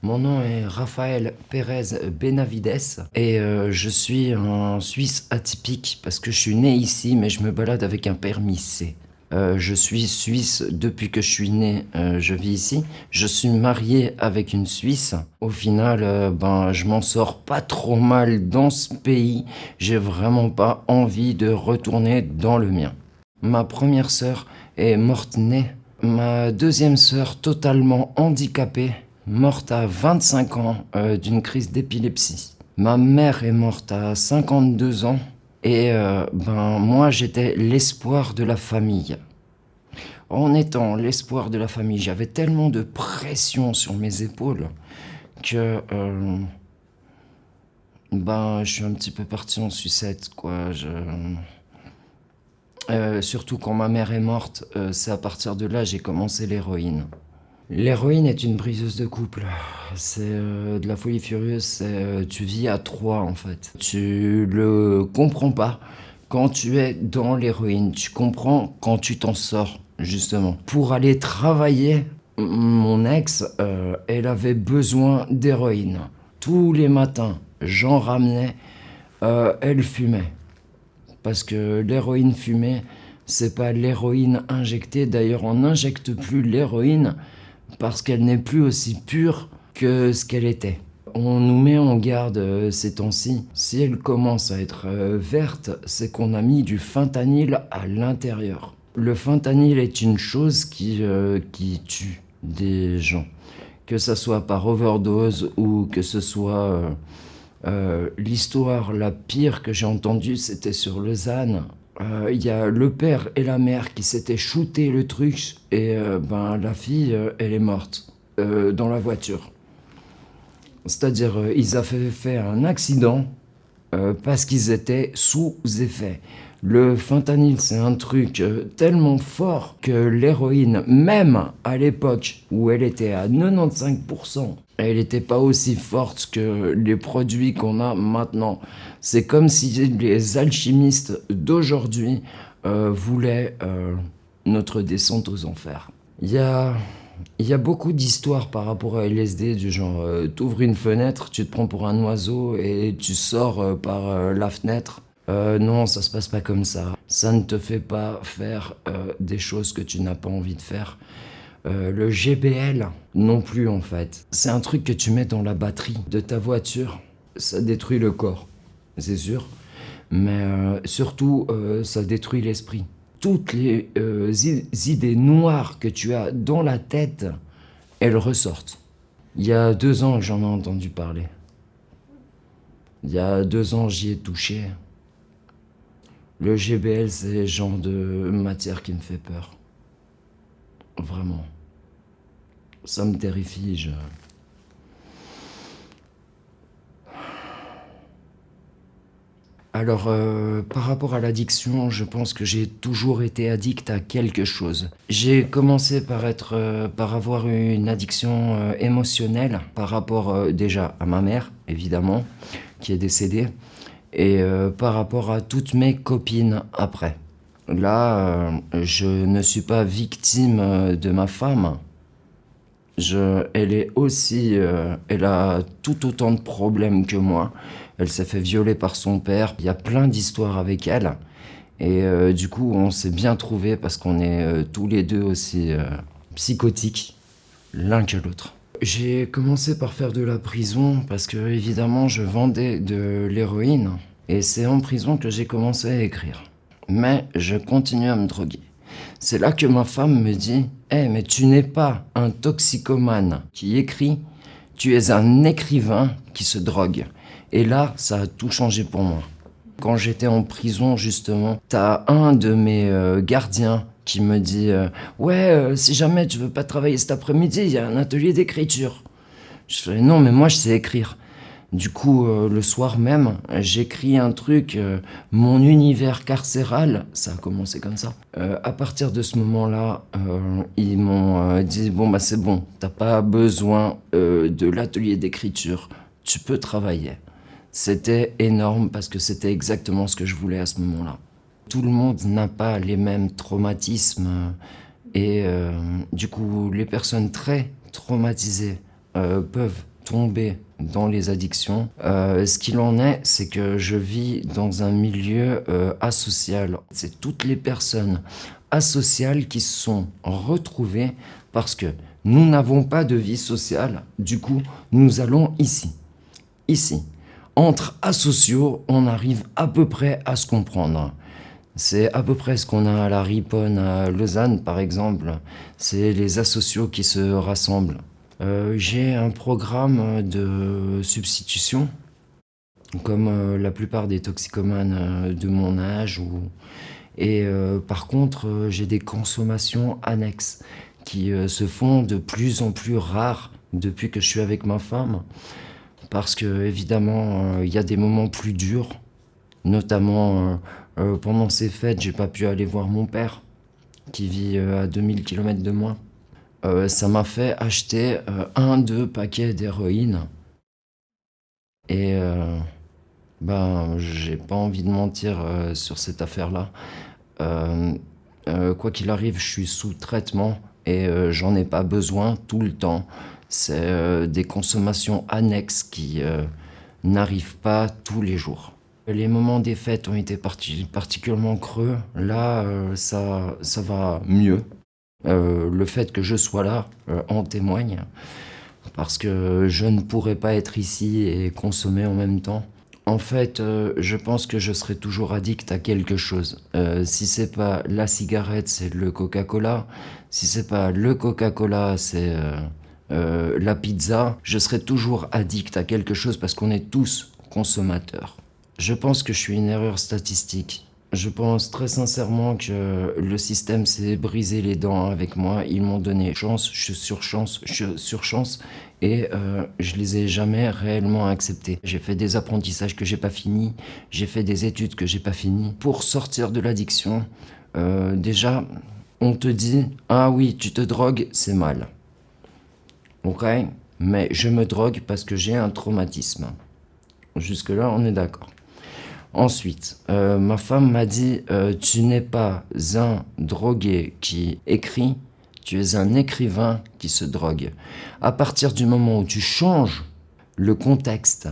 Mon nom est Raphaël Pérez Benavides et je suis un Suisse atypique parce que je suis né ici mais je me balade avec un permis C. Je suis suisse depuis que je suis né, je vis ici. Je suis marié avec une Suisse. Au final, je m'en sors pas trop mal dans ce pays. J'ai vraiment pas envie de retourner dans le mien. Ma première sœur est morte née. Ma deuxième sœur totalement handicapée, morte à 25 ans d'une crise d'épilepsie. Ma mère est morte à 52 ans et moi j'étais l'espoir de la famille. En étant l'espoir de la famille, j'avais tellement de pression sur mes épaules que je suis un petit peu parti en sucette quoi. Surtout quand ma mère est morte, c'est à partir de là que j'ai commencé l'héroïne. L'héroïne est une briseuse de couple. C'est de la folie furieuse, tu vis à trois en fait. Tu le comprends pas quand tu es dans l'héroïne. Tu comprends quand tu t'en sors, justement. Pour aller travailler, mon ex, elle avait besoin d'héroïne. Tous les matins, j'en ramenais, elle fumait. Parce que l'héroïne fumée, c'est pas l'héroïne injectée. D'ailleurs, on n'injecte plus l'héroïne parce qu'elle n'est plus aussi pure que ce qu'elle était. On nous met en garde ces temps-ci. Si elle commence à être verte, c'est qu'on a mis du fentanyl à l'intérieur. Le fentanyl est une chose qui tue des gens. Que ça soit par overdose ou que ce soit... l'histoire la pire que j'ai entendue, c'était sur Lausanne. Il y a le père et la mère qui s'étaient shooté le truc et la fille, elle est morte dans la voiture. C'est-à-dire, ils avaient fait un accident parce qu'ils étaient sous effet. Le fentanyl, c'est un truc tellement fort que l'héroïne, même à l'époque où elle était à 95%, elle n'était pas aussi forte que les produits qu'on a maintenant. C'est comme si les alchimistes d'aujourd'hui voulaient notre descente aux enfers. Il y a beaucoup d'histoires par rapport à LSD, du genre t'ouvres une fenêtre, tu te prends pour un oiseau et tu sors par la fenêtre. Non, ça se passe pas comme ça. Ça ne te fait pas faire des choses que tu n'as pas envie de faire. Le GBL non plus en fait. C'est un truc que tu mets dans la batterie de ta voiture. Ça détruit le corps, c'est sûr. Mais surtout, ça détruit l'esprit. Toutes les idées noires que tu as dans la tête, elles ressortent. Il y a 2 ans que j'en ai entendu parler. Il y a 2 ans, j'y ai touché. Le GBL, c'est le genre de matière qui me fait peur. Vraiment. Ça me terrifie, Alors, par rapport à l'addiction, je pense que j'ai toujours été addict à quelque chose. J'ai commencé par avoir une addiction émotionnelle par rapport déjà à ma mère, évidemment, qui est décédée, et par rapport à toutes mes copines après. Là, je ne suis pas victime de ma femme. Elle est aussi, elle a tout autant de problèmes que moi. Elle s'est fait violer par son père. Il y a plein d'histoires avec elle. Et du coup, on s'est bien trouvés parce qu'on est tous les deux aussi psychotiques, l'un que l'autre. J'ai commencé par faire de la prison parce que, évidemment, je vendais de l'héroïne. Et c'est en prison que j'ai commencé à écrire. Mais je continue à me droguer. C'est là que ma femme me dit « mais tu n'es pas un toxicomane qui écrit, tu es un écrivain qui se drogue. » Et là, ça a tout changé pour moi. Quand j'étais en prison, justement, t'as un de mes gardiens qui me dit si jamais tu veux pas travailler cet après-midi, il y a un atelier d'écriture. » Je fais « Non, mais moi, je sais écrire. » Du coup, le soir même, j'écris un truc, mon univers carcéral, ça a commencé comme ça. À partir de ce moment-là, ils m'ont dit, bon, c'est bon, t'as pas besoin de l'atelier d'écriture, tu peux travailler. C'était énorme parce que c'était exactement ce que je voulais à ce moment-là. Tout le monde n'a pas les mêmes traumatismes et du coup, les personnes très traumatisées peuvent tomber dans les addictions. Ce qu'il en est, c'est que je vis dans un milieu asocial. C'est toutes les personnes asociales qui se sont retrouvées parce que nous n'avons pas de vie sociale. Du coup, nous allons ici. Ici. Entre asociaux, on arrive à peu près à se comprendre. C'est à peu près ce qu'on a à la Riponne à Lausanne, par exemple. C'est les asociaux qui se rassemblent. J'ai un programme de substitution, comme la plupart des toxicomanes de mon âge. Et par contre, j'ai des consommations annexes qui se font de plus en plus rares depuis que je suis avec ma femme. Parce que, évidemment, il y a des moments plus durs, notamment pendant ces fêtes, j'ai pas pu aller voir mon père, qui vit à 2000 km de moi. Ça m'a fait acheter 2 paquets d'héroïne. Et j'ai pas envie de mentir sur cette affaire-là. Quoi qu'il arrive, je suis sous traitement et j'en ai pas besoin tout le temps. C'est des consommations annexes qui n'arrivent pas tous les jours. Les moments des fêtes ont été particulièrement creux. Là, ça va mieux. Le fait que je sois là en témoigne, parce que je ne pourrais pas être ici et consommer en même temps. En fait, je pense que je serai toujours addict à quelque chose. Si c'est pas la cigarette, c'est le Coca-Cola. Si c'est pas le Coca-Cola, c'est la pizza. Je serai toujours addict à quelque chose parce qu'on est tous consommateurs. Je pense que je suis une erreur statistique. Je pense très sincèrement que le système s'est brisé les dents avec moi. Ils m'ont donné chance, je suis sur chance et je les ai jamais réellement acceptés. J'ai fait des apprentissages que j'ai pas finis, j'ai fait des études que j'ai pas finies. Pour sortir de l'addiction, déjà, on te dit « Ah oui, tu te drogues, c'est mal. » Ok ? Mais je me drogue parce que j'ai un traumatisme. Jusque-là, on est d'accord. Ensuite, ma femme m'a dit tu n'es pas un drogué qui écrit, tu es un écrivain qui se drogue. À partir du moment où tu changes le contexte,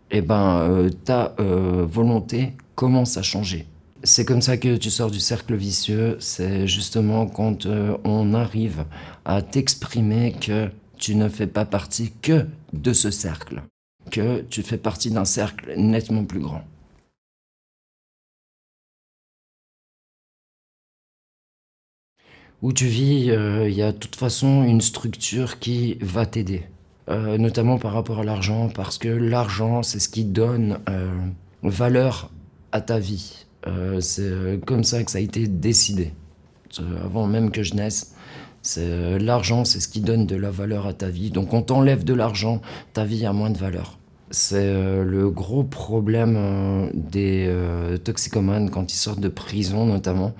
ta volonté commence à changer. C'est comme ça que tu sors du cercle vicieux, c'est justement quand on arrive à t'exprimer que tu ne fais pas partie que de ce cercle, que tu fais partie d'un cercle nettement plus grand. Où tu vis, il y a de toute façon une structure qui va t'aider. Notamment par rapport à l'argent, parce que l'argent, c'est ce qui donne valeur à ta vie. C'est comme ça que ça a été décidé. Avant même que je naisse, l'argent, c'est ce qui donne de la valeur à ta vie. Donc on t'enlève de l'argent, ta vie a moins de valeur. C'est le gros problème des toxicomanes quand ils sortent de prison notamment.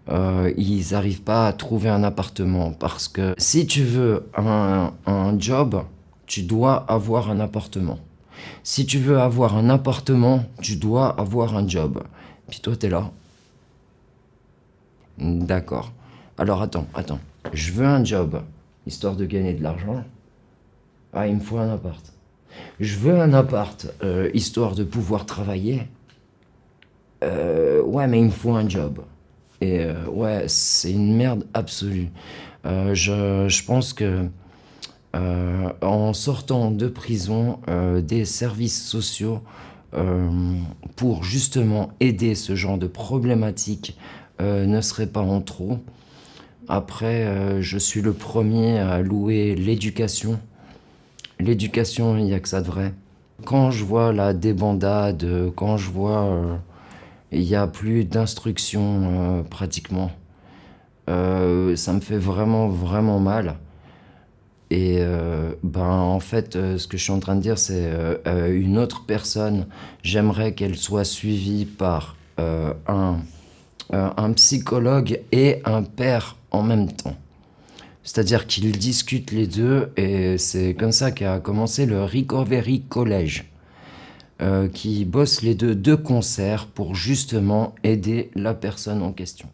Ils n'arrivent pas à trouver un appartement parce que si tu veux un job, tu dois avoir un appartement. Si tu veux avoir un appartement, tu dois avoir un job. Puis toi, t'es là. D'accord. Alors attends. Je veux un job, histoire de gagner de l'argent. Ah, il me faut un appart. Je veux un appart, histoire de pouvoir travailler. Ouais, mais il me faut un job. Et ouais, c'est une merde absolue. Je pense que en sortant de prison, des services sociaux pour justement aider ce genre de problématiques ne seraient pas en trop. Après, je suis le premier à louer l'éducation. L'éducation, il n'y a que ça de vrai. Quand je vois la débandade, quand je vois il n'y a plus d'instruction pratiquement. Ça me fait vraiment, vraiment mal. Et en fait, ce que je suis en train de dire, c'est une autre personne, j'aimerais qu'elle soit suivie par un psychologue et un père en même temps. C'est-à-dire qu'ils discutent les deux et c'est comme ça qu'a commencé le Recovery College. Qui bossent les deux de concert pour justement aider la personne en question.